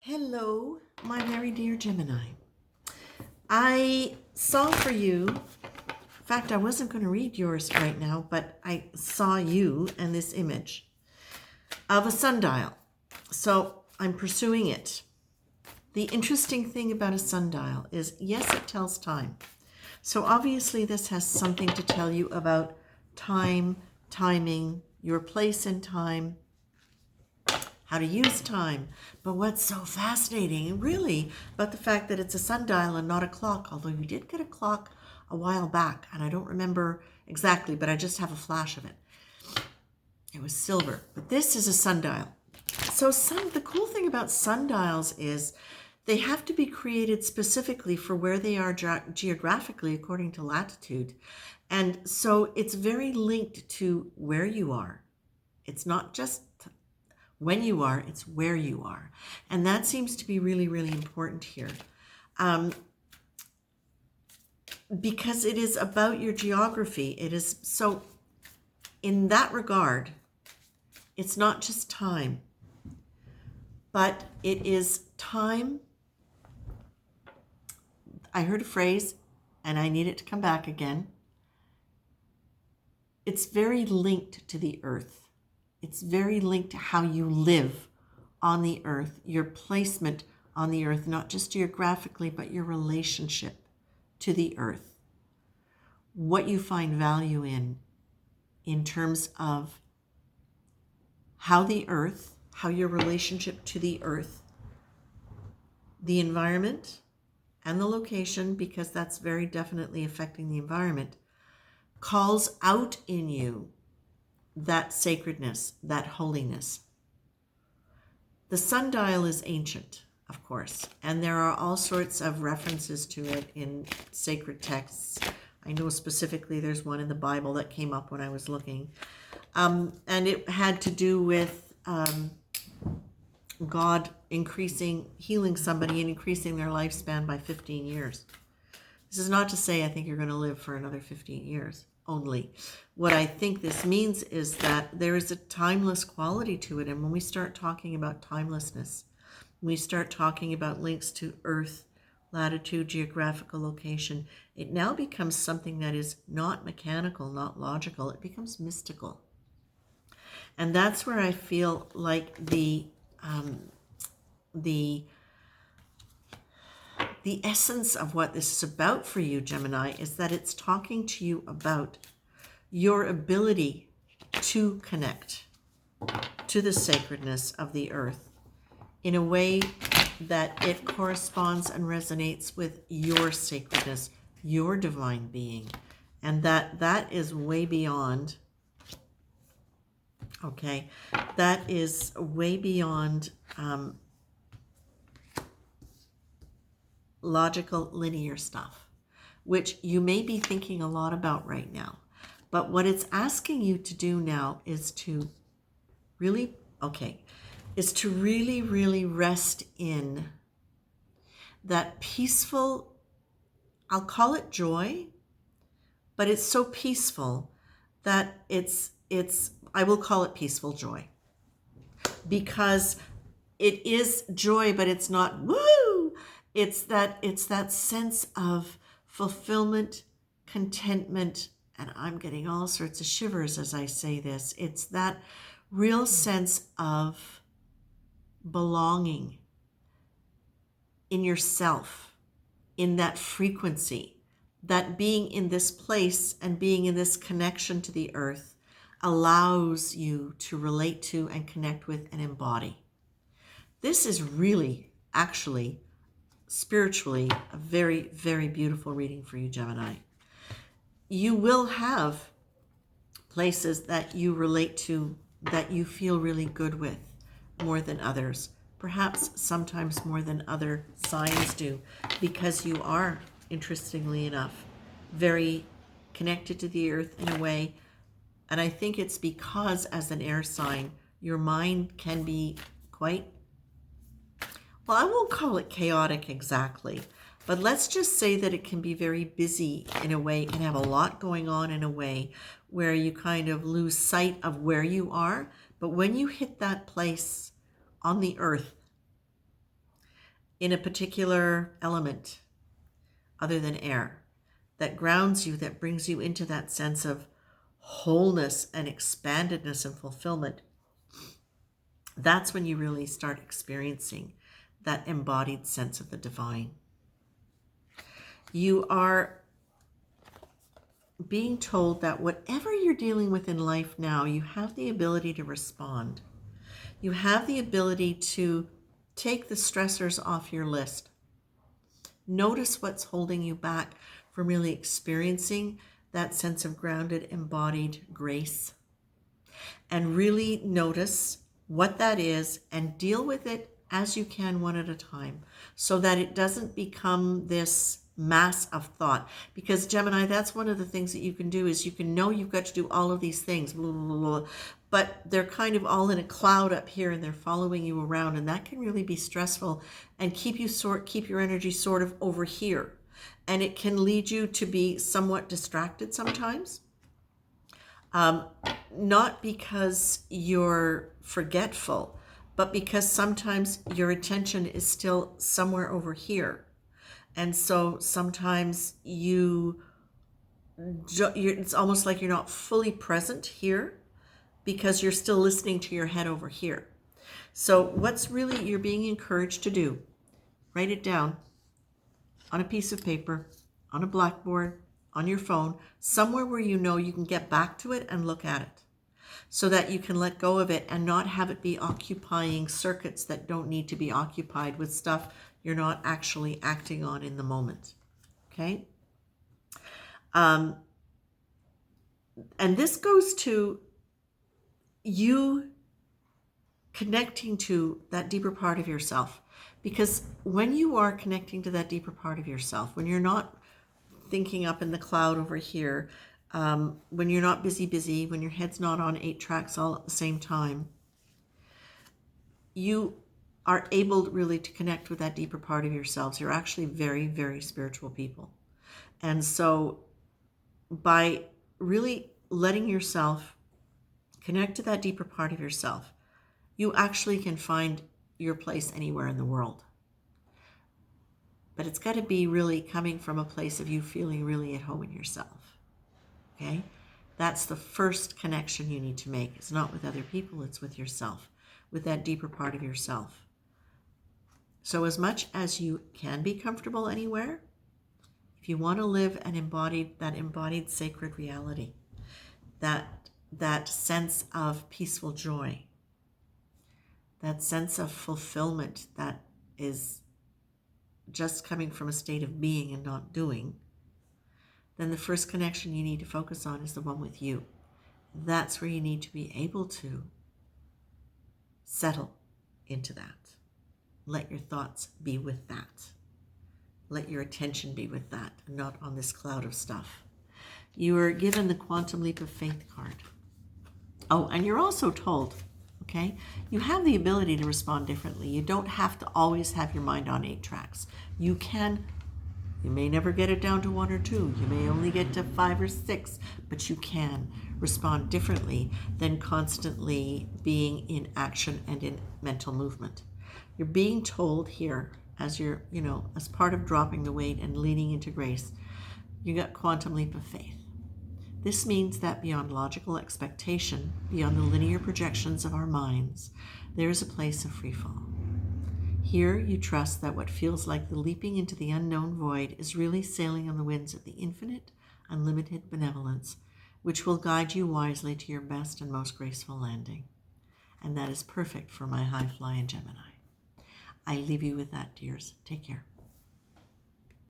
Hello, my very dear Gemini. I saw for you, in fact, I wasn't going to read yours right now, but I saw you and this image of a sundial. So I'm pursuing it. The interesting thing about a sundial is, yes, it tells time. So obviously this has something to tell you about time, timing, your place in time, how to use time. But what's so fascinating, really, about the fact that it's a sundial and not a clock, although you did get a clock a while back, and I don't remember exactly, but I just have a flash of it. It was silver, but this is a sundial. So the cool thing about sundials is they have to be created specifically for where they are geographically according to latitude. And so it's very linked to where you are. It's not just when you are, it's where you are. And that seems to be really, really important here. Because it is about your geography. It is so, in that regard, it's not just time, but it is time. I heard a phrase, and I need it to come back again. It's very linked to the earth. It's very linked to how you live on the earth, your placement on the earth, not just geographically, but your relationship to the earth. What you find value in terms of how the earth, how your relationship to the earth, the environment, and the location, because that's very definitely affecting the environment, calls out in you that sacredness, that holiness. The sundial is ancient, of course, and there are all sorts of references to it in sacred texts. I know specifically there's one in the Bible that came up when I was looking. And it had to do with God healing somebody and increasing their lifespan by 15 years. This is not to say I think you're going to live for another 15 years only. What I think this means is that there is a timeless quality to it. And when we start talking about timelessness, when we start talking about links to earth, latitude, geographical location, it now becomes something that is not mechanical, not logical. It becomes mystical. And that's where I feel like the essence of what this is about for you, Gemini, is that it's talking to you about your ability to connect to the sacredness of the earth in a way that it corresponds and resonates with your sacredness, your divine being, and that is way beyond, okay, that is way beyond logical, linear stuff, which you may be thinking a lot about right now. But what it's asking you to do now is to really, really rest in that peaceful, I'll call it joy, but it's so peaceful that I will call it peaceful joy. Because it is joy, but it's not woo. It's that sense of fulfillment, contentment, and I'm getting all sorts of shivers as I say this. It's that real sense of belonging in yourself, in that frequency, that being in this place and being in this connection to the earth allows you to relate to and connect with and embody. This is really, actually, spiritually, a very, very beautiful reading for you, Gemini. You will have places that you relate to, that you feel really good with more than others. Perhaps sometimes more than other signs do, because you are, interestingly enough, very connected to the earth in a way. And I think it's because as an air sign, your mind can be quite, well, I won't call it chaotic exactly, but let's just say that it can be very busy in a way, can have a lot going on in a way where you kind of lose sight of where you are. But when you hit that place on the earth in a particular element other than air, that grounds you, that brings you into that sense of wholeness and expandedness and fulfillment, that's when you really start experiencing that embodied sense of the divine. You are being told that whatever you're dealing with in life now, you have the ability to respond. You have the ability to take the stressors off your list. Notice what's holding you back from really experiencing that sense of grounded, embodied grace. And really notice what that is and deal with it as you can, one at a time, so that it doesn't become this mass of thought. Because Gemini, that's one of the things that you can do, is you can know you've got to do all of these things, blah, blah, blah, but they're kind of all in a cloud up here and they're following you around, and that can really be stressful and keep your energy sort of over here. And it can lead you to be somewhat distracted sometimes. Not because you're forgetful, but because sometimes your attention is still somewhere over here. And so sometimes it's almost like you're not fully present here because you're still listening to your head over here. So what's really you're being encouraged to do, write it down on a piece of paper, on a blackboard, on your phone, somewhere where you know you can get back to it and look at it, so that you can let go of it and not have it be occupying circuits that don't need to be occupied with stuff you're not actually acting on in the moment. Okay? And this goes to you connecting to that deeper part of yourself. Because when you are connecting to that deeper part of yourself, when you're not thinking up in the cloud over here, when you're not busy, when your head's not on 8 tracks all at the same time, you are able really to connect with that deeper part of yourselves. You're actually very, very spiritual people. And so by really letting yourself connect to that deeper part of yourself, you actually can find your place anywhere in the world. But it's got to be really coming from a place of you feeling really at home in yourself. Okay? That's the first connection you need to make. It's not with other people, it's with yourself, with that deeper part of yourself. So as much as you can be comfortable anywhere, if you want to live that embodied sacred reality, that sense of peaceful joy, that sense of fulfillment that is just coming from a state of being and not doing, then the first connection you need to focus on is the one with you. That's where you need to be able to settle into that. Let your thoughts be with that. Let your attention be with that, and not on this cloud of stuff. You are given the Quantum Leap of Faith card. Oh, and you're also told, okay, you have the ability to respond differently. You don't have to always have your mind on 8 tracks. You may never get it down to 1 or 2. You may only get to 5 or 6, but you can respond differently than constantly being in action and in mental movement. You're being told here, as you're, as part of dropping the weight and leaning into grace, you got Quantum Leap of Faith. This means that beyond logical expectation, beyond the linear projections of our minds, there is a place of free fall. Here you trust that what feels like the leaping into the unknown void is really sailing on the winds of the infinite, unlimited benevolence, which will guide you wisely to your best and most graceful landing. And that is perfect for my high flying Gemini. I leave you with that, dears. Take care.